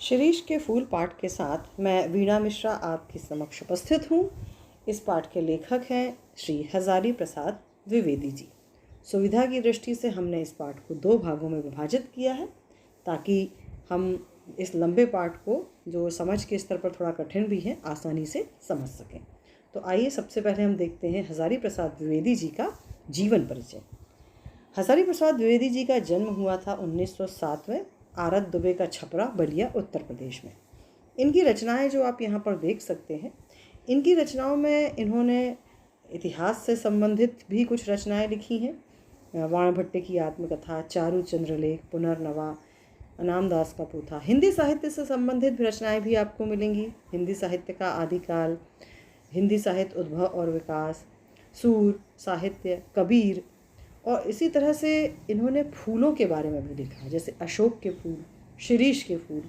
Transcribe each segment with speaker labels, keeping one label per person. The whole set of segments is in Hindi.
Speaker 1: शिरीष के फूल पाठ के साथ मैं वीणा मिश्रा आपके समक्ष उपस्थित हूँ। इस पाठ के लेखक हैं श्री हजारी प्रसाद द्विवेदी जी। सुविधा की दृष्टि से हमने इस पाठ को 2 भागों में विभाजित किया है ताकि हम इस लंबे पाठ को, जो समझ के स्तर पर थोड़ा कठिन भी है, आसानी से समझ सकें। तो आइए सबसे पहले हम देखते हैं हजारी प्रसाद द्विवेदी जी का जीवन परिचय। हजारी प्रसाद द्विवेदी जी का जन्म हुआ था 1907 में आरत दुबे का छपरा बलिया उत्तर प्रदेश में। इनकी रचनाएं जो आप यहाँ पर देख सकते हैं, इनकी रचनाओं में इन्होंने इतिहास से संबंधित भी कुछ रचनाएं लिखी हैं। वाणभट्ट की आत्मकथा, चारू चंद्रलेख, पुनर्नवा, अनामदास का पोथा। हिंदी साहित्य से संबंधित रचनाएं भी आपको मिलेंगी। हिंदी साहित्य का आदिकाल, हिंदी साहित्य उद्भव और विकास, सूर साहित्य, कबीर, और इसी तरह से इन्होंने फूलों के बारे में भी लिखा है, जैसे अशोक के फूल, शिरीष के फूल।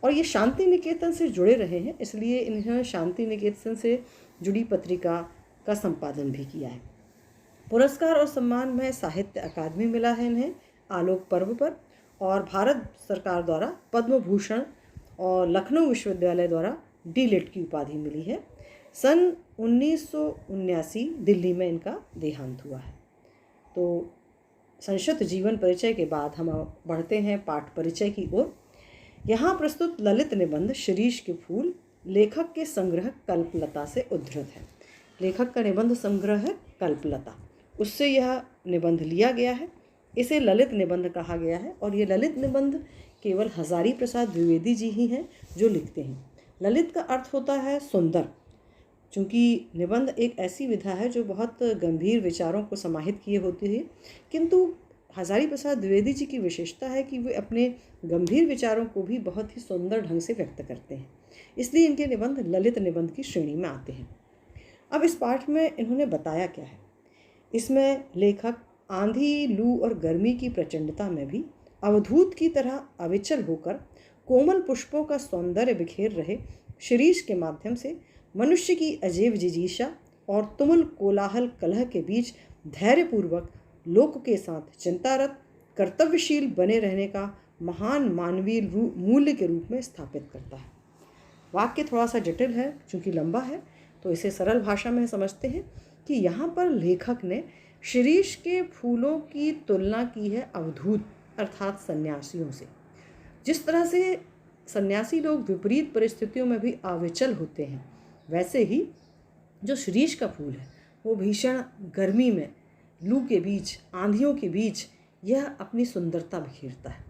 Speaker 1: और ये शांति निकेतन से जुड़े रहे हैं, इसलिए इन्होंने शांति निकेतन से जुड़ी पत्रिका का संपादन भी किया है। पुरस्कार और सम्मान में साहित्य अकादमी मिला है इन्हें आलोक पर्व पर, और भारत सरकार द्वारा पद्म भूषण और लखनऊ विश्वविद्यालय द्वारा डीलिट की उपाधि मिली है। सन 1979 दिल्ली में इनका देहांत हुआ है। तो संक्षिप्त जीवन परिचय के बाद हम बढ़ते हैं पाठ परिचय की ओर। यहाँ प्रस्तुत ललित निबंध शिरीष के फूल लेखक के संग्रह कल्पलता से उद्धृत है। लेखक का निबंध संग्रह है कल्पलता, उससे यह निबंध लिया गया है। इसे ललित निबंध कहा गया है और ये ललित निबंध केवल हजारी प्रसाद द्विवेदी जी ही हैं जो लिखते हैं। ललित का अर्थ होता है सुंदर, चूँकि निबंध एक ऐसी विधा है जो बहुत गंभीर विचारों को समाहित किए होती है, किंतु हजारी प्रसाद द्विवेदी जी की विशेषता है कि वे अपने गंभीर विचारों को भी बहुत ही सुंदर ढंग से व्यक्त करते हैं, इसलिए इनके निबंध ललित निबंध की श्रेणी में आते हैं। अब इस पाठ में इन्होंने बताया क्या है। इसमें लेखक आंधी, लू और गर्मी की प्रचंडता में भी अवधूत की तरह अविचल होकर कोमल पुष्पों का सौंदर्य बिखेर रहे शिरीष के माध्यम से मनुष्य की अजीब जिजीशा और तुमुल कोलाहल कलह के बीच धैर्यपूर्वक लोक के साथ चिंतारत कर्तव्यशील बने रहने का महान मानवीय मूल्य के रूप में स्थापित करता है। वाक्य थोड़ा सा जटिल है, चूँकि लंबा है, तो इसे सरल भाषा में समझते हैं कि यहाँ पर लेखक ने शिरीष के फूलों की तुलना की है अवधूत अर्थात सन्यासियों से। जिस तरह से सन्यासी लोग विपरीत परिस्थितियों में भी अविचल होते हैं, वैसे ही जो शिरीष का फूल है वो भीषण गर्मी में, लू के बीच, आंधियों के बीच यह अपनी सुंदरता बिखेरता है।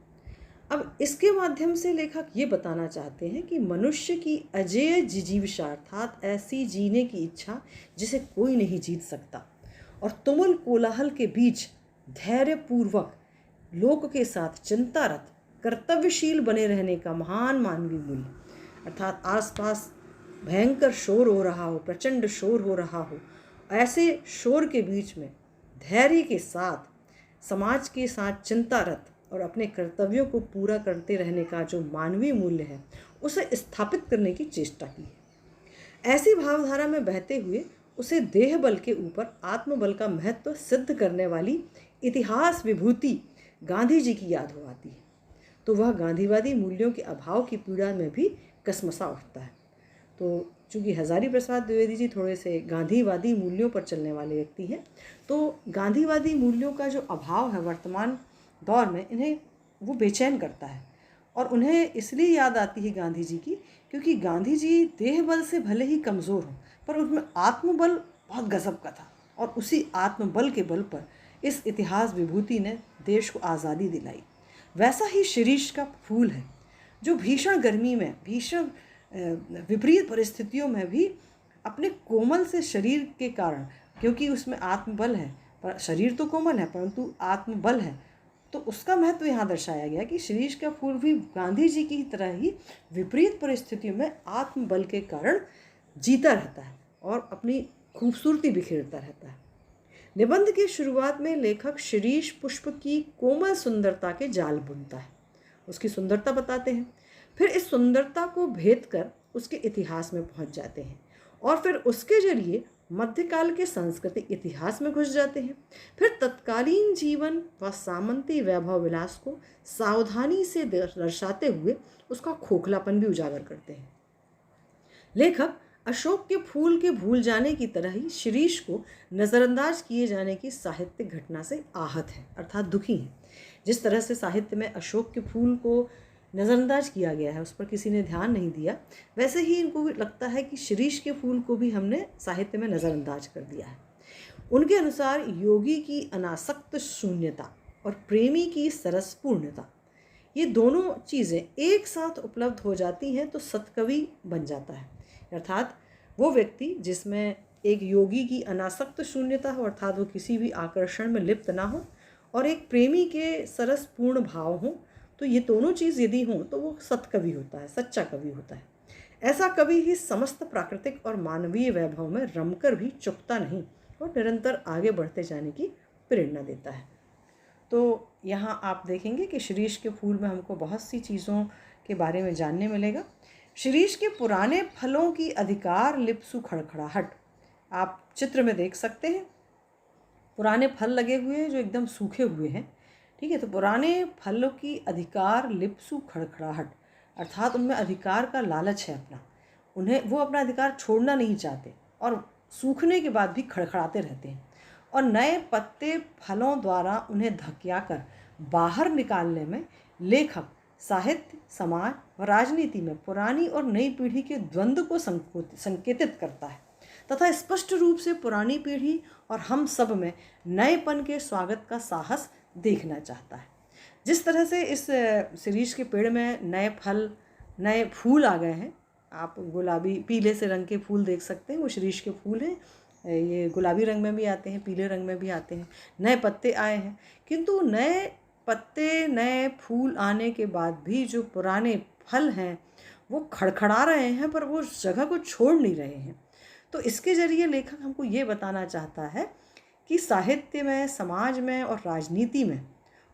Speaker 1: अब इसके माध्यम से लेखक ये बताना चाहते हैं कि मनुष्य की अजेय जिजीविषा अर्थात ऐसी जीने की इच्छा जिसे कोई नहीं जीत सकता, और तुमुल कोलाहल के बीच धैर्यपूर्वक लोक के साथ चिंतारत कर्तव्यशील बने रहने का महान मानवीय मूल्य, अर्थात आसपास भयंकर शोर हो रहा हो, प्रचंड शोर हो रहा हो, ऐसे शोर के बीच में धैर्य के साथ समाज के साथ चिंतारत और अपने कर्तव्यों को पूरा करते रहने का जो मानवीय मूल्य है उसे स्थापित करने की चेष्टा की है। ऐसी भावधारा में बहते हुए उसे देह बल के ऊपर आत्मबल का महत्व सिद्ध करने वाली इतिहास विभूति गांधी जी की याद हो आती है, तो वह गांधीवादी मूल्यों के अभाव की पीड़ा में भी कसमसा उठता है। तो चूँकि हजारी प्रसाद द्विवेदी जी थोड़े से गांधीवादी मूल्यों पर चलने वाले व्यक्ति हैं, तो गांधीवादी मूल्यों का जो अभाव है वर्तमान दौर में, इन्हें वो बेचैन करता है। और उन्हें इसलिए याद आती है गांधी जी की, क्योंकि गांधी जी देह बल से भले ही कमज़ोर हों, पर उनमें आत्मबल बहुत गजब का था, और उसी आत्मबल के बल पर इस इतिहास विभूति ने देश को आज़ादी दिलाई। वैसा ही शिरीष का फूल है जो भीषण गर्मी में, भीषण विपरीत परिस्थितियों में भी अपने कोमल से शरीर के कारण, क्योंकि उसमें आत्मबल है, पर शरीर तो कोमल है परंतु आत्मबल है, तो उसका महत्व यहाँ दर्शाया गया कि शिरीष का फूल भी गांधी जी की तरह ही विपरीत परिस्थितियों में आत्मबल के कारण जीता रहता है और अपनी खूबसूरती बिखेरता रहता है। निबंध की शुरुआत में लेखक शिरीष पुष्प की कोमल सुंदरता के जाल बुनता है, उसकी सुंदरता बताते हैं, फिर इस सुंदरता को भेद कर उसके इतिहास में पहुंच जाते हैं, और फिर उसके जरिए मध्यकाल के सांस्कृतिक इतिहास में घुस जाते हैं, फिर तत्कालीन जीवन व सामंती वैभव विलास को सावधानी से दर्शाते हुए उसका खोखलापन भी उजागर करते हैं। लेखक अशोक के फूल के भूल जाने की तरह ही शिरीष को नज़रअंदाज किए जाने की साहित्यिक घटना से आहत है, अर्थात दुखी है। जिस तरह से साहित्य में अशोक के फूल को नज़रअंदाज किया गया है, उस पर किसी ने ध्यान नहीं दिया, वैसे ही इनको भी लगता है कि शिरीष के फूल को भी हमने साहित्य में नज़रअंदाज कर दिया है। उनके अनुसार योगी की अनासक्त शून्यता और प्रेमी की सरसपूर्णता, ये दोनों चीज़ें एक साथ उपलब्ध हो जाती हैं तो सतकवि बन जाता है। अर्थात वो व्यक्ति जिसमें एक योगी की अनासक्त शून्यता हो, अर्थात वो किसी भी आकर्षण में लिप्त ना हो, और एक प्रेमी के सरसपूर्ण भाव हो, तो ये दोनों चीज़ यदि हों तो वो सतकवि होता है, सच्चा कवि होता है। ऐसा कवि ही समस्त प्राकृतिक और मानवीय वैभव में रमकर भी चुकता नहीं और निरंतर आगे बढ़ते जाने की प्रेरणा देता है। तो यहाँ आप देखेंगे कि शिरीष के फूल में हमको बहुत सी चीज़ों के बारे में जानने मिलेगा। शिरीष के पुराने फलों की अधिकार लिप्सु खड़खड़ाहट आप चित्र में देख सकते हैं। पुराने फल लगे हुए हैं जो एकदम सूखे हुए हैं, ठीक है। तो पुराने फलों की अधिकार लिप्सु खड़खड़ाहट, अर्थात उनमें अधिकार का लालच है अपना, वो अपना अधिकार छोड़ना नहीं चाहते और सूखने के बाद भी खड़खड़ाते रहते हैं, और नए पत्ते फलों द्वारा उन्हें धकिया कर बाहर निकालने में लेखक साहित्य, समाज व राजनीति में पुरानी और नई पीढ़ी के द्वंद्व को संकेतित करता है तथा स्पष्ट रूप से पुरानी पीढ़ी और हम सब में नएपन के स्वागत का साहस देखना चाहता है। जिस तरह से इस शिरीष के पेड़ में नए फल, नए फूल आ गए हैं, आप गुलाबी पीले से रंग के फूल देख सकते हैं, वो शिरीष के फूल हैं। ये गुलाबी रंग में भी आते हैं, पीले रंग में भी आते हैं। नए पत्ते आए हैं, किंतु नए पत्ते, नए फूल आने के बाद भी जो पुराने फल हैं वो खड़खड़ा रहे हैं, पर वो उस जगह को छोड़ नहीं रहे हैं। तो इसके जरिए लेखक हमको ये बताना चाहता है कि साहित्य में, समाज में और राजनीति में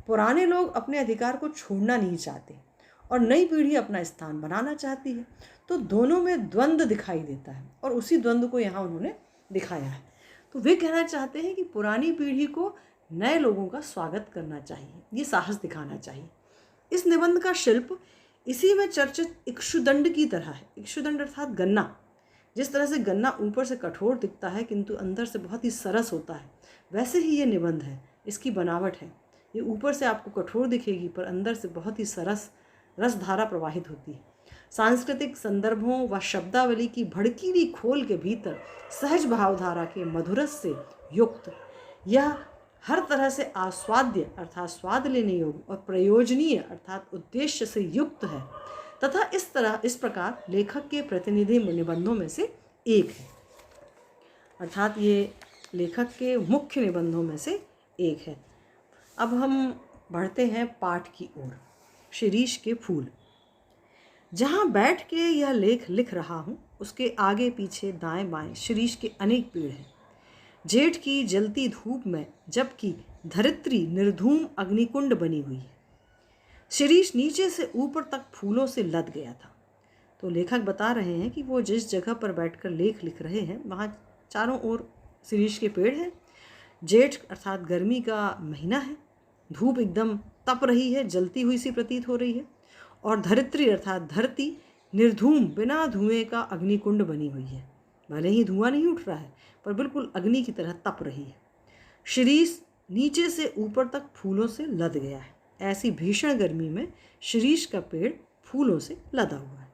Speaker 1: पुराने लोग अपने अधिकार को छोड़ना नहीं चाहते और नई पीढ़ी अपना स्थान बनाना चाहती है। तो दोनों में द्वंद्व दिखाई देता है और उसी द्वंद्व को यहाँ उन्होंने दिखाया है। तो वे कहना चाहते हैं कि पुरानी पीढ़ी को नए लोगों का स्वागत करना चाहिए, ये साहस दिखाना चाहिए। इस निबंध का शिल्प इसी में चर्चित इक्षुदंड की तरह है। इक्षुदंड अर्थात गन्ना। जिस तरह से गन्ना ऊपर से कठोर दिखता है किंतु अंदर से बहुत ही सरस होता है, वैसे ही ये निबंध है, इसकी बनावट है। ये ऊपर से आपको कठोर दिखेगी पर अंदर से बहुत ही सरस रसधारा प्रवाहित होती है। सांस्कृतिक संदर्भों व शब्दावली की भड़कीली खोल के भीतर सहज भावधारा के मधुरस से युक्त यह हर तरह से आस्वाद्य अर्थात स्वाद लेने योग्य और प्रयोजनीय अर्थात उद्देश्य से युक्त है तथा इस प्रकार लेखक के प्रतिनिधि निबंधों में से एक है, अर्थात ये लेखक के मुख्य निबंधों में से एक है। अब हम बढ़ते हैं पाठ की ओर। शिरीष के फूल। जहाँ बैठ के यह लेख लिख रहा हूँ उसके आगे पीछे दाएं बाएं शिरीष के अनेक पेड़ हैं। जेठ की जलती धूप में जबकि धरित्री निर्धूम अग्निकुंड बनी हुई है। शिरीष नीचे से ऊपर तक फूलों से लद गया था। तो लेखक बता रहे हैं कि वो जिस जगह पर बैठकर लेख लिख रहे हैं वहाँ चारों ओर शिरीष के पेड़ हैं। जेठ अर्थात गर्मी का महीना है, धूप एकदम तप रही है, जलती हुई सी प्रतीत हो रही है, और धरित्री अर्थात धरती निर्धूम बिना धुएं का अग्निकुंड बनी हुई है। भले ही धुआं नहीं उठ रहा है पर बिल्कुल अग्नि की तरह तप रही है। शिरीष नीचे से ऊपर तक फूलों से लद गया है। ऐसी भीषण गर्मी में शिरीष का पेड़ फूलों से लदा हुआ है।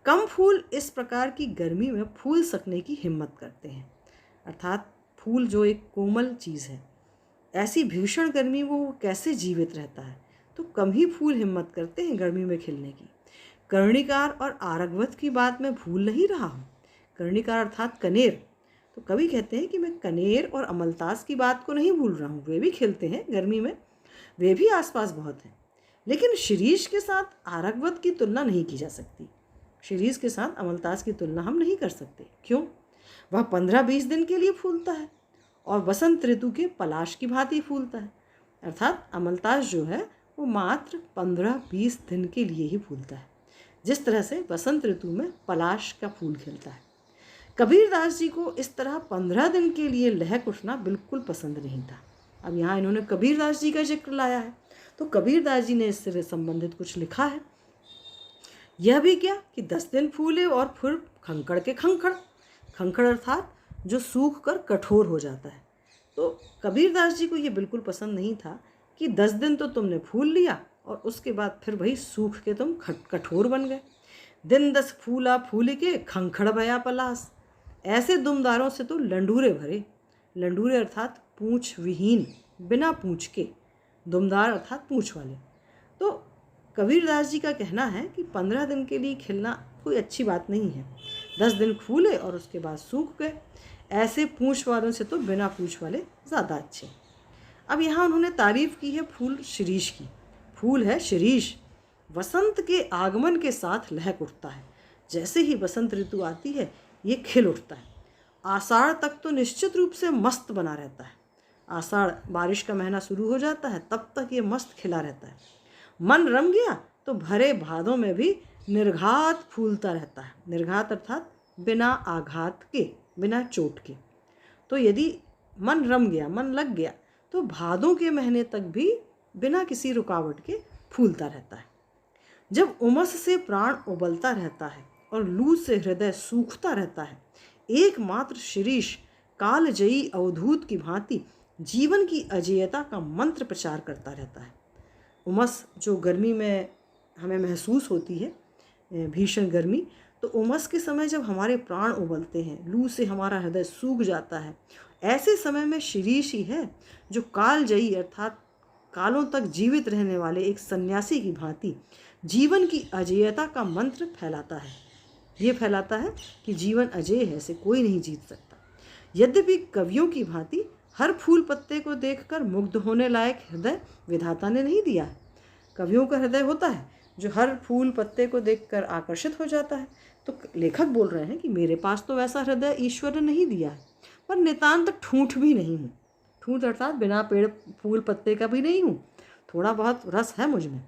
Speaker 1: कम फूल इस प्रकार की गर्मी में फूल सकने की हिम्मत करते हैं, अर्थात फूल जो एक कोमल चीज़ है, ऐसी भीषण गर्मी में वो कैसे जीवित रहता है। तो कम ही फूल हिम्मत करते हैं गर्मी में खिलने की। कर्णिकार और आरगवत की बात मैं भूल नहीं रहा हूँ। कर्णिकार अर्थात कनेर। तो कवि कहते हैं कि मैं कनेर और अमलतास की बात को नहीं भूल रहा हूँ, वे भी खिलते हैं गर्मी में, वे भी आसपास बहुत हैं। लेकिन शिरीष के साथ आरगवत की तुलना नहीं की जा सकती। शिरीष के साथ अमलतास की तुलना हम नहीं कर सकते। क्यों? वह 15-20 दिन के लिए फूलता है और बसंत ऋतु के पलाश की भांति फूलता है। अर्थात अमलतास जो है वो मात्र 15-20 दिन के लिए ही फूलता है, जिस तरह से बसंत ऋतु में पलाश का फूल खिलता है। कबीरदास जी को इस तरह 15 दिन के लिए लहक उठना बिल्कुल पसंद नहीं था। अब यहाँ इन्होंने कबीरदास जी का जिक्र लाया है, तो कबीरदास जी ने इससे संबंधित कुछ लिखा है। यह भी क्या कि 10 दिन फूले और फिर खंखड़ के खंखड़, खंखड़ अर्थात जो सूख कर कठोर हो जाता है। तो कबीरदास जी को ये बिल्कुल पसंद नहीं था कि 10 दिन तो तुमने फूल लिया और उसके बाद फिर वही सूख के तुम कठोर बन गए। दिन 10 फूला फूल के खंखड़ भया पलास, ऐसे दुमदारों से तो लंडूरे भरे। लंडूरे अर्थात पूंछ विहीन, बिना पूंछ के, दुमदार अर्थात पूंछ वाले। तो कबीरदास जी का कहना है कि 15 दिन के लिए खिलना कोई अच्छी बात नहीं है। 10 दिन फूले और उसके बाद सूख गए, ऐसे पूंछ वालों से तो बिना पूंछ वाले ज़्यादा अच्छे। अब यहाँ उन्होंने तारीफ की है फूल शिरीष की। फूल है शिरीष, वसंत के आगमन के साथ लहक उठता है। जैसे ही बसंत ऋतु आती है ये खिल उठता है। आषाढ़ तक तो निश्चित रूप से मस्त बना रहता है। आषाढ़ बारिश का महीना शुरू हो जाता है, तब तक ये मस्त खिला रहता है। मन रम गया तो भरे भादों में भी निर्घात फूलता रहता है। निर्घात अर्थात बिना आघात के, बिना चोट के। तो यदि मन रम गया, मन लग गया, तो भादों के महीने तक भी बिना किसी रुकावट के फूलता रहता है। जब उमस से प्राण उबलता रहता है और लू से हृदय सूखता रहता है, एकमात्र शिरीष कालजयी अवधूत की भांति जीवन की अजेयता का मंत्र प्रचार करता रहता है। उमस जो गर्मी में हमें महसूस होती है, भीषण गर्मी, तो उमस के समय जब हमारे प्राण उबलते हैं, लू से हमारा हृदय सूख जाता है, ऐसे समय में शिरीष ही है जो कालजयी अर्थात कालों तक जीवित रहने वाले एक सन्यासी की भांति जीवन की अजेयता का मंत्र फैलाता है। ये फैलाता है कि जीवन अजेय है, इसे कोई नहीं जीत सकता। यद्यपि कवियों की भांति हर फूल पत्ते को देखकर मुग्ध होने लायक हृदय विधाता ने नहीं दिया है। कवियों का हृदय होता है जो हर फूल पत्ते को देखकर आकर्षित हो जाता है। तो लेखक बोल रहे हैं कि मेरे पास तो वैसा हृदय ईश्वर ने नहीं दिया है, पर नितांत ठूंठ भी नहीं हूँ। ठूंठ अर्थात बिना पेड़ फूल पत्ते का भी नहीं हूँ, थोड़ा बहुत रस है मुझ में।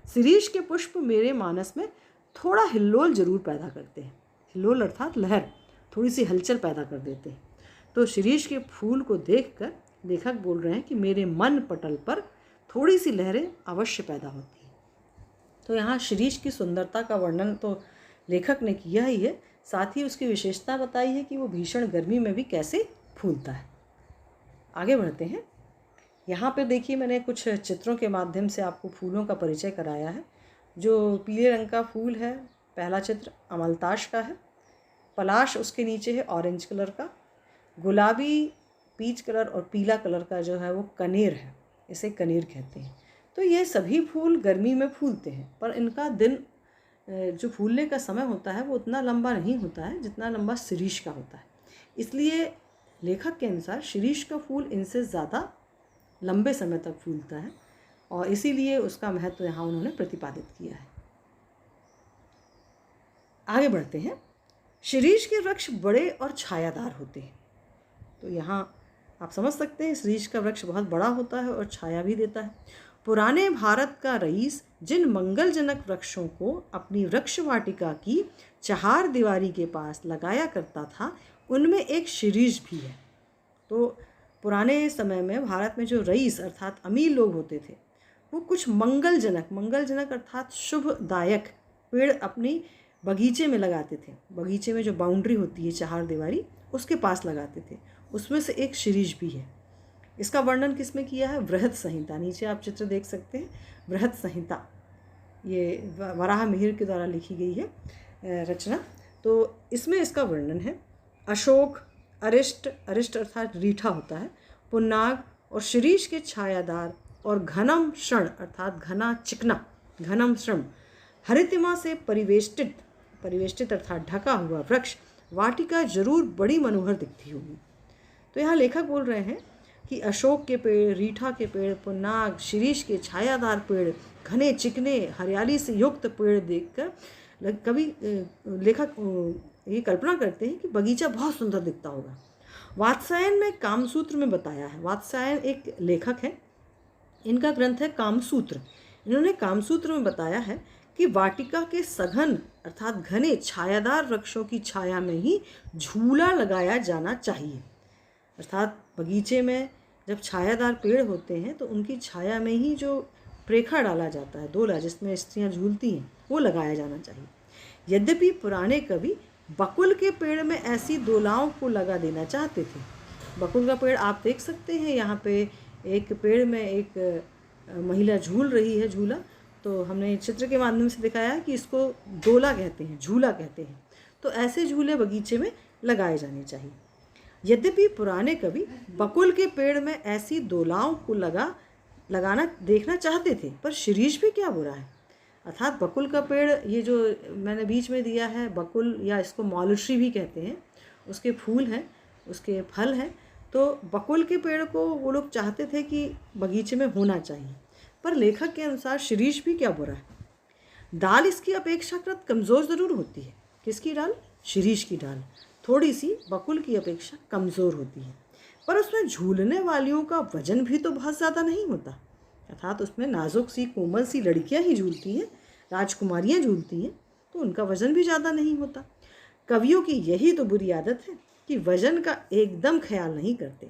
Speaker 1: शिरीष के पुष्प मेरे मानस में थोड़ा हिल्लोल जरूर पैदा करते हैं। हिल्लोल अर्थात लहर, थोड़ी सी हलचल पैदा कर देते हैं। तो शिरीष के फूल को देखकर लेखक बोल रहे हैं कि मेरे मन पटल पर थोड़ी सी लहरें अवश्य पैदा होती हैं। तो यहाँ शिरीष की सुंदरता का वर्णन तो लेखक ने किया ही है, साथ ही उसकी विशेषता बताई है कि वो भीषण गर्मी में भी कैसे फूलता है। आगे बढ़ते हैं। यहाँ पे देखिए मैंने कुछ चित्रों के माध्यम से आपको फूलों का परिचय कराया है। जो पीले रंग का फूल है, पहला चित्र अमलताश का है। पलाश उसके नीचे है ऑरेंज कलर का। गुलाबी, पीच कलर और पीला कलर का जो है वो कनेर है, इसे कनेर कहते हैं। तो ये सभी फूल गर्मी में फूलते हैं, पर इनका दिन जो फूलने का समय होता है वो उतना लंबा नहीं होता है जितना लंबा शिरीष का होता है। इसलिए लेखक के अनुसार शिरीष का फूल इनसे ज़्यादा लंबे समय तक फूलता है और इसीलिए उसका महत्व यहाँ उन्होंने प्रतिपादित किया है। आगे बढ़ते हैं। शिरीष के वृक्ष बड़े और छायादार होते हैं। तो यहाँ आप समझ सकते हैं शिरीष का वृक्ष बहुत बड़ा होता है और छाया भी देता है। पुराने भारत का रईस जिन मंगलजनक वृक्षों को अपनी वृक्ष वाटिका की चहार दीवारी के पास लगाया करता था, उनमें एक शिरीष भी है। तो पुराने समय में भारत में जो रईस अर्थात अमीर लोग होते थे, वो कुछ मंगलजनक अर्थात शुभदायक पेड़ अपनी बगीचे में लगाते थे। बगीचे में जो बाउंड्री होती है चहार दीवारी, उसके पास लगाते थे। उसमें से एक शिरीष भी है। इसका वर्णन किसमें किया है? बृहद संहिता। नीचे आप चित्र देख सकते हैं, बृहद संहिता, ये वराह मिहिर के द्वारा लिखी गई है रचना। तो इसमें इसका वर्णन है। अशोक, अरिष्ट, अरिष्ट अर्थात रीठा होता है, पुन्नाग और शिरीष के छायादार और घनम शण अर्थात घना चिकना, घनम शण हरितिमा से परिवेष्टित अर्थात ढका हुआ वृक्ष वाटिका जरूर बड़ी मनोहर दिखती होगी। तो यहाँ लेखक बोल रहे हैं कि अशोक के पेड़, रीठा के पेड़, पुन्नाग, शिरीष के छायादार पेड़, घने चिकने हरियाली से युक्त पेड़ देखकर कभी लेखक ये कल्पना करते हैं कि बगीचा बहुत सुंदर दिखता होगा। वात्सायन में कामसूत्र में बताया है। वात्सायन एक लेखक है, इनका ग्रंथ है कामसूत्र। इन्होंने कामसूत्र में बताया है कि वाटिका के सघन अर्थात घने छायादार वृक्षों की छाया में ही झूला लगाया जाना चाहिए। अर्थात बगीचे में जब छायादार पेड़ होते हैं तो उनकी छाया में ही जो प्रेखा डाला जाता है, दोला जिसमें स्त्रियां झूलती हैं, वो लगाया जाना चाहिए। यद्यपि पुराने कवि बकुल के पेड़ में ऐसी दोलाओं को लगा देना चाहते थे। बकुल का पेड़ आप देख सकते हैं, यहाँ पे एक पेड़ में एक महिला झूल रही है झूला, तो हमने चित्र के माध्यम से दिखाया कि इसको दोला कहते हैं, झूला कहते हैं। तो ऐसे झूले बगीचे में लगाए जाने चाहिए। यद्यपि पुराने कवि बकुल के पेड़ में ऐसी दोलाओं को लगाना देखना चाहते थे, पर शिरीष भी क्या बुरा है। अर्थात बकुल का पेड़, ये जो मैंने बीच में दिया है बकुल, या इसको मौलश्री भी कहते हैं, उसके फूल हैं, उसके फल हैं। तो बकुल के पेड़ को वो लोग चाहते थे कि बगीचे में होना चाहिए, पर लेखक के अनुसार शिरीष भी क्या बुरा है। डाल इसकी अपेक्षाकृत कमज़ोर ज़रूर होती है। किसकी डाल? शिरीष की डाल थोड़ी सी बकुल की अपेक्षा कमज़ोर होती है, पर उसमें झूलने वालियों का वजन भी तो बहुत ज़्यादा नहीं होता। अर्थात उसमें नाजुक सी कोमल सी लड़कियां ही झूलती हैं, राजकुमारियां झूलती हैं, तो उनका वजन भी ज़्यादा नहीं होता। कवियों की यही तो बुरी आदत है कि वजन का एकदम ख्याल नहीं करते।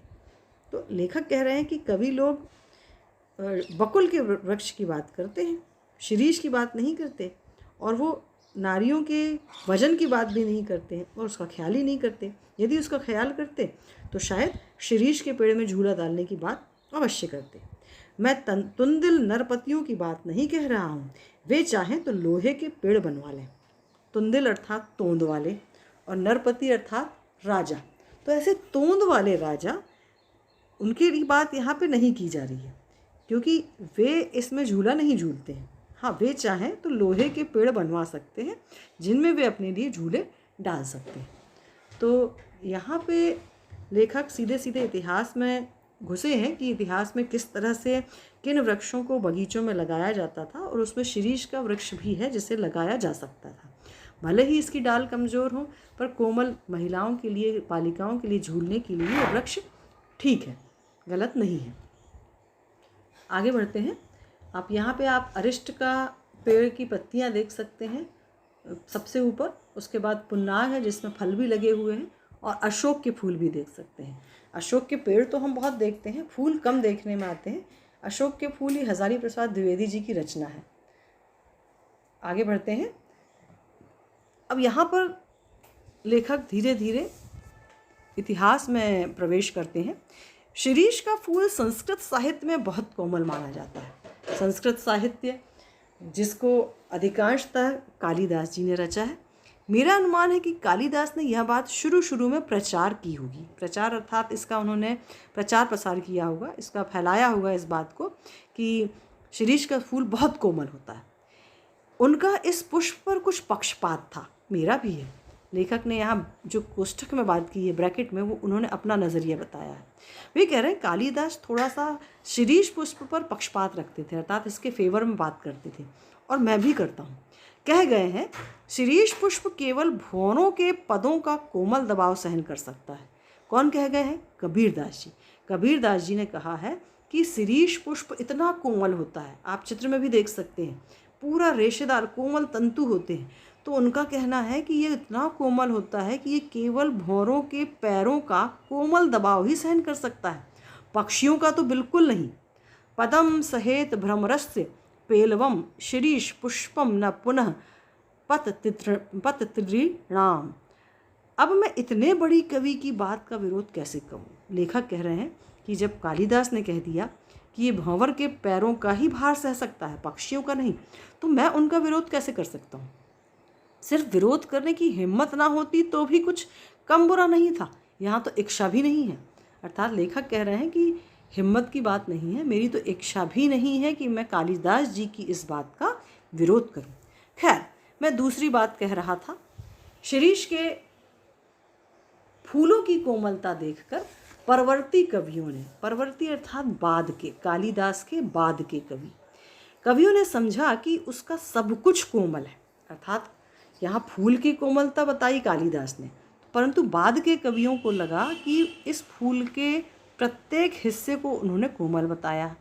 Speaker 1: तो लेखक कह रहे हैं कि कवि लोग बकुल के वृक्ष की बात करते हैं, शिरीष की बात नहीं करते, और वो नारियों के वजन की बात भी नहीं करते हैं और उसका ख्याल ही नहीं करते। यदि उसका ख्याल करते तो शायद शिरीष के पेड़ में झूला डालने की बात अवश्य करते। मैं तुंदिल नरपतियों की बात नहीं कह रहा हूँ, वे चाहें तो लोहे के पेड़ बनवा लें। तुंदिल अर्थात तोंद वाले, और नरपति अर्थात राजा। तो ऐसे तोंद वाले राजा, उनकी बात यहाँ पे नहीं की जा रही है, क्योंकि वे इसमें झूला नहीं झूलते हैं। हाँ, वे चाहें तो लोहे के पेड़ बनवा सकते हैं जिनमें वे अपने लिए झूले डाल सकते हैं। तो यहाँ पे लेखक सीधे सीधे इतिहास में घुसे हैं कि इतिहास में किस तरह से किन वृक्षों को बगीचों में लगाया जाता था, और उसमें शिरीष का वृक्ष भी है जिसे लगाया जा सकता था। भले ही इसकी डाल कमज़ोर हो, पर कोमल महिलाओं के लिए, बालिकाओं के लिए झूलने के लिए ये वृक्ष ठीक है, गलत नहीं है। आगे बढ़ते हैं। आप यहाँ पे आप अरिष्ट का पेड़ की पत्तियाँ देख सकते हैं सबसे ऊपर, उसके बाद पुन्नाग है जिसमें फल भी लगे हुए हैं, और अशोक के फूल भी देख सकते हैं। अशोक के पेड़ तो हम बहुत देखते हैं, फूल कम देखने में आते हैं। अशोक के फूल ही हजारी प्रसाद द्विवेदी जी की रचना है। आगे बढ़ते हैं। अब यहाँ पर लेखक धीरे धीरे इतिहास में प्रवेश करते हैं। शिरीष का फूल संस्कृत साहित्य में बहुत कोमल माना जाता है। संस्कृत साहित्य जिसको अधिकांशतः कालिदास जी ने रचा है। मेरा अनुमान है कि कालिदास ने यह बात शुरू में प्रचार की होगी। प्रचार अर्थात इसका उन्होंने प्रचार प्रसार किया होगा, इसका फैलाया होगा इस बात को कि शिरीष का फूल बहुत कोमल होता है। उनका इस पुष्प पर कुछ पक्षपात था, मेरा भी है। लेखक ने यहाँ जो कोष्ठक में बात की है, ब्रैकेट में, वो उन्होंने अपना नज़रिया बताया है। वे कह रहे हैं कालिदास थोड़ा सा शिरीष पुष्प पर पक्षपात रखते थे, अर्थात इसके फेवर में बात करते थे, और मैं भी करता हूँ। कह गए हैं शिरीष पुष्प केवल भौरों के पदों का कोमल दबाव सहन कर सकता है। कौन कह गए हैं? कबीरदास जी। कबीरदास जी ने कहा है कि शिरीष पुष्प इतना कोमल होता है, आप चित्र में भी देख सकते हैं, पूरा रेशेदार कोमल तंतु होते हैं। तो उनका कहना है कि ये इतना कोमल होता है कि ये केवल भौरों के पैरों का कोमल दबाव ही सहन कर सकता है, पक्षियों का तो बिल्कुल नहीं। पदम सहेत भ्रमरस्य पेलवम शिरीष पुष्पम न पुनः पततृणाम। अब मैं इतने बड़ी कवि की बात का विरोध कैसे कहूँ? लेखक कह रहे हैं कि जब कालिदास ने कह दिया कि ये भंवर के पैरों का ही भार सह सकता है, पक्षियों का नहीं, तो मैं उनका विरोध कैसे कर सकता हूँ? सिर्फ विरोध करने की हिम्मत ना होती तो भी कुछ कम बुरा नहीं था, यहाँ तो इच्छा भी नहीं है। अर्थात लेखक कह रहे हैं कि हिम्मत की बात नहीं है, मेरी तो इच्छा भी नहीं है कि मैं कालिदास जी की इस बात का विरोध करूं। खैर, मैं दूसरी बात कह रहा था। शिरीष के फूलों की कोमलता देखकर परवर्ती कवियों ने, परवर्ती अर्थात बाद के, कालिदास के बाद के कवियों ने समझा कि उसका सब कुछ कोमल है। अर्थात यहाँ फूल की कोमलता बताई कालिदास ने, परंतु बाद के कवियों को लगा कि इस फूल के प्रत्येक हिस्से को उन्होंने कोमल बताया।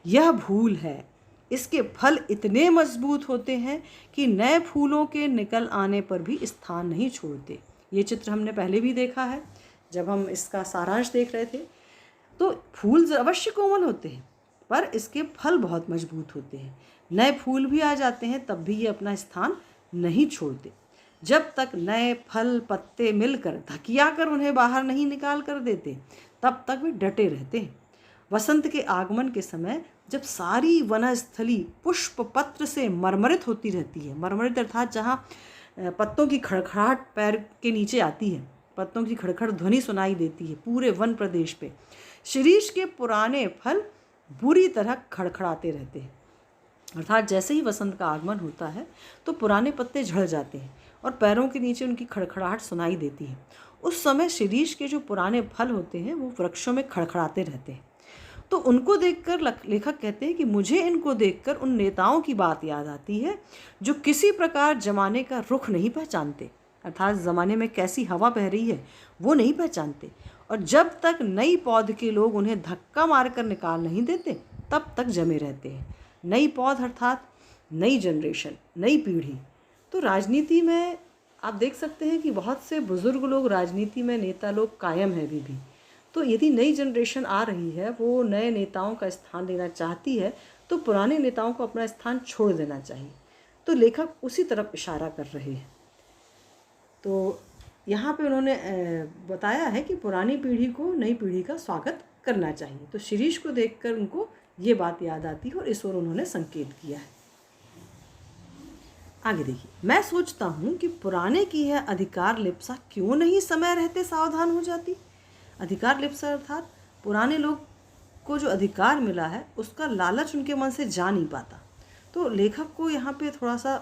Speaker 1: यह भूल है, इसके फल इतने मजबूत होते हैं कि नए फूलों के निकल आने पर भी स्थान नहीं छोड़ते। ये चित्र हमने पहले भी देखा है जब हम इसका सारांश देख रहे थे। तो फूल अवश्य कोमल होते हैं पर इसके फल बहुत मजबूत होते हैं। नए फूल भी आ जाते हैं तब भी ये अपना स्थान नहीं छोड़ते। जब तक नए फल पत्ते मिलकर धकिया कर उन्हें बाहर नहीं निकाल कर देते तब तक वे डटे रहते हैं। वसंत के आगमन के समय जब सारी वनस्थली पुष्प पत्र से मरमरित होती रहती है, मरमरित अर्थात जहाँ पत्तों की खड़खड़ाहट पैर के नीचे आती है, पत्तों की खड़खड़ ध्वनि सुनाई देती है पूरे वन प्रदेश पे, शिरीष के पुराने फल बुरी तरह खड़खड़ाते रहते हैं। अर्थात जैसे ही वसंत का आगमन होता है तो पुराने पत्ते झड़ जाते हैं और पैरों के नीचे उनकी खड़खड़ाहट सुनाई देती है। उस समय शिरीष के जो पुराने फल होते हैं वो वृक्षों में खड़खड़ाते रहते हैं। तो उनको देखकर लेखक कहते हैं कि मुझे इनको देखकर उन नेताओं की बात याद आती है जो किसी प्रकार जमाने का रुख नहीं पहचानते, अर्थात ज़माने में कैसी हवा बह रही है वो नहीं पहचानते, और जब तक नई पौध के लोग उन्हें धक्का मारकर निकाल नहीं देते तब तक जमे रहते हैं। नई पौध अर्थात नई जनरेशन, नई पीढ़ी। तो राजनीति में आप देख सकते हैं कि बहुत से बुज़ुर्ग लोग राजनीति में, नेता लोग कायम हैं अभी भी। तो यदि नई जनरेशन आ रही है, वो नए नेताओं का स्थान लेना चाहती है, तो पुराने नेताओं को अपना स्थान छोड़ देना चाहिए। तो लेखक उसी तरफ इशारा कर रहे हैं। तो यहाँ पे उन्होंने बताया है कि पुरानी पीढ़ी को नई पीढ़ी का स्वागत करना चाहिए। तो शिरीष को देखकर उनको ये बात याद आती है और इस ओर उन्होंने संकेत किया है। आगे देखिए, मैं सोचता हूँ कि पुराने की यह अधिकार लिप्सा क्यों नहीं समय रहते सावधान हो जाती। अधिकार लिप्सा अर्थात पुराने लोग को जो अधिकार मिला है उसका लालच उनके मन से जा नहीं पाता। तो लेखक को यहाँ पे थोड़ा सा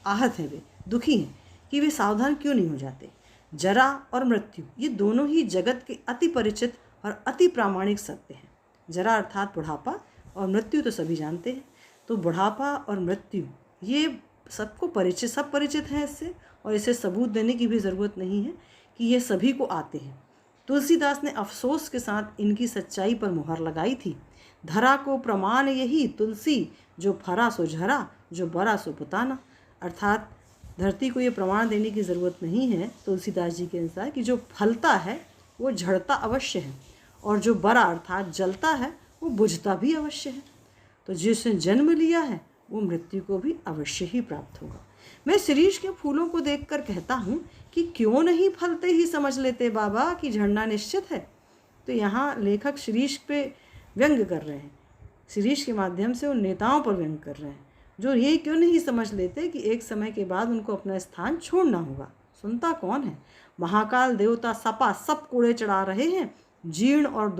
Speaker 1: आहत है, वे दुखी हैं कि वे सावधान क्यों नहीं हो जाते। जरा और मृत्यु ये दोनों ही जगत के अति परिचित और अति प्रामाणिक सत्य हैं। जरा अर्थात बुढ़ापा और मृत्यु तो सभी जानते हैं। तो बुढ़ापा और मृत्यु ये सबको परिचित, सब परिचित हैं इससे, और इसे सबूत देने की भी ज़रूरत नहीं है कि ये सभी को आते हैं। तुलसीदास ने अफसोस के साथ इनकी सच्चाई पर मुहर लगाई थी। धरा को प्रमाण यही तुलसी, जो फरा सो झरा, जो बरा सो पुताना। अर्थात धरती को ये प्रमाण देने की ज़रूरत नहीं है तुलसीदास जी के अनुसार कि जो फलता है वो झड़ता अवश्य है, और जो बरा अर्थात जलता है वो बुझता भी अवश्य है। तो जिसने जन्म लिया है वो मृत्यु को भी अवश्य ही प्राप्त होगा। मैं शिरीष के फूलों को देखकर कहता हूँ कि क्यों नहीं फलते ही समझ लेते बाबा कि झड़ना निश्चित है। तो यहाँ लेखक शिरीष पे व्यंग कर रहे हैं, शिरीष के माध्यम से उन नेताओं पर व्यंग कर रहे हैं जो ये क्यों नहीं समझ लेते कि एक समय के बाद उनको अपना स्थान छोड़ना होगा। सुनता कौन है। महाकाल देवता सपा सब कूड़े चढ़ा रहे हैं, जीर्ण और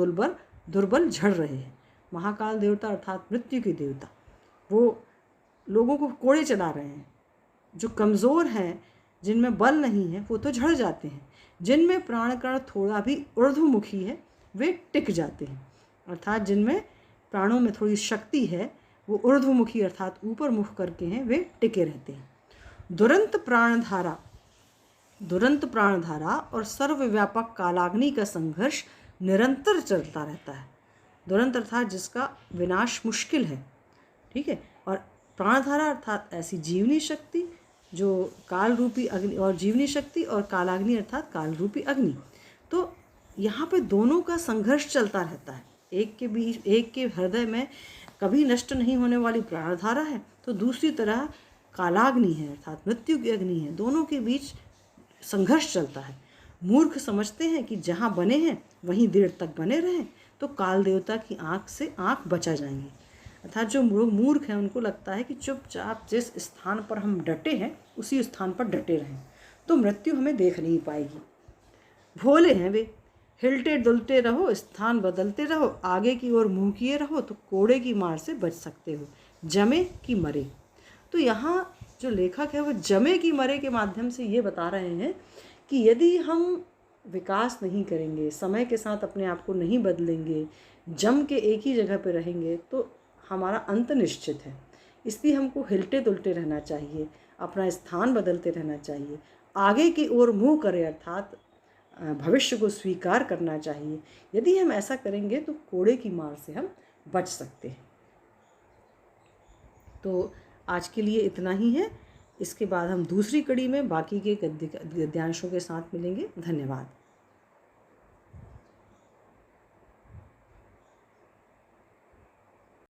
Speaker 1: दुर्बल झड़ रहे हैं। महाकाल देवता अर्थात मृत्यु के देवता, वो लोगों को कोड़े चढ़ा रहे हैं। जो कमज़ोर हैं, जिनमें बल नहीं है, वो तो झड़ जाते हैं। जिनमें प्राणकण थोड़ा भी ऊर्ध्वमुखी है वे टिक जाते हैं। अर्थात जिनमें प्राणों में थोड़ी शक्ति है वो ऊर्ध्वमुखी अर्थात ऊपर मुख करके हैं, वे टिके रहते हैं। दुरंत प्राणधारा और सर्वव्यापक कालाग्नि का संघर्ष निरंतर चलता रहता है। दुरंत अर्थात जिसका विनाश मुश्किल है, ठीक है, और प्राणधारा अर्थात ऐसी जीवनी शक्ति जो काल रूपी अग्नि, और जीवनी शक्ति और कालाग्नि अर्थात काल रूपी अग्नि। तो यहाँ पे दोनों का संघर्ष चलता रहता है। एक के बीच, एक के हृदय में कभी नष्ट नहीं होने वाली प्राणधारा है, तो दूसरी तरह कालाग्नि है अर्थात मृत्यु की अग्नि है। दोनों के बीच संघर्ष चलता है। मूर्ख समझते हैं कि जहाँ बने हैं वहीं देर तक बने रहें तो काल देवता की आँख से आँख बचा जाएंगी। अर्थात जो लोग मूर्ख हैं उनको लगता है कि चुपचाप जिस स्थान पर हम डटे हैं उसी स्थान पर डटे रहें तो मृत्यु हमें देख नहीं पाएगी। भोले हैं वे, हिलते डुलते रहो, स्थान बदलते रहो, आगे की ओर मुँह किए रहो तो कोड़े की मार से बच सकते हो, जमे कि मरे। तो यहाँ जो लेखक है वो जमे की मरे के माध्यम से ये बता रहे हैं कि यदि हम विकास नहीं करेंगे, समय के साथ अपने आप को नहीं बदलेंगे, जम के एक ही जगह पर रहेंगे तो हमारा अंत निश्चित है। इसलिए हमको हिलते डुलते रहना चाहिए, अपना स्थान बदलते रहना चाहिए, आगे की ओर मुँह करें अर्थात भविष्य को स्वीकार करना चाहिए। यदि हम ऐसा करेंगे तो कोड़े की मार से हम बच सकते हैं। तो आज के लिए इतना ही है। इसके बाद हम दूसरी कड़ी में बाकी के गद्यांशों के साथ मिलेंगे। धन्यवाद।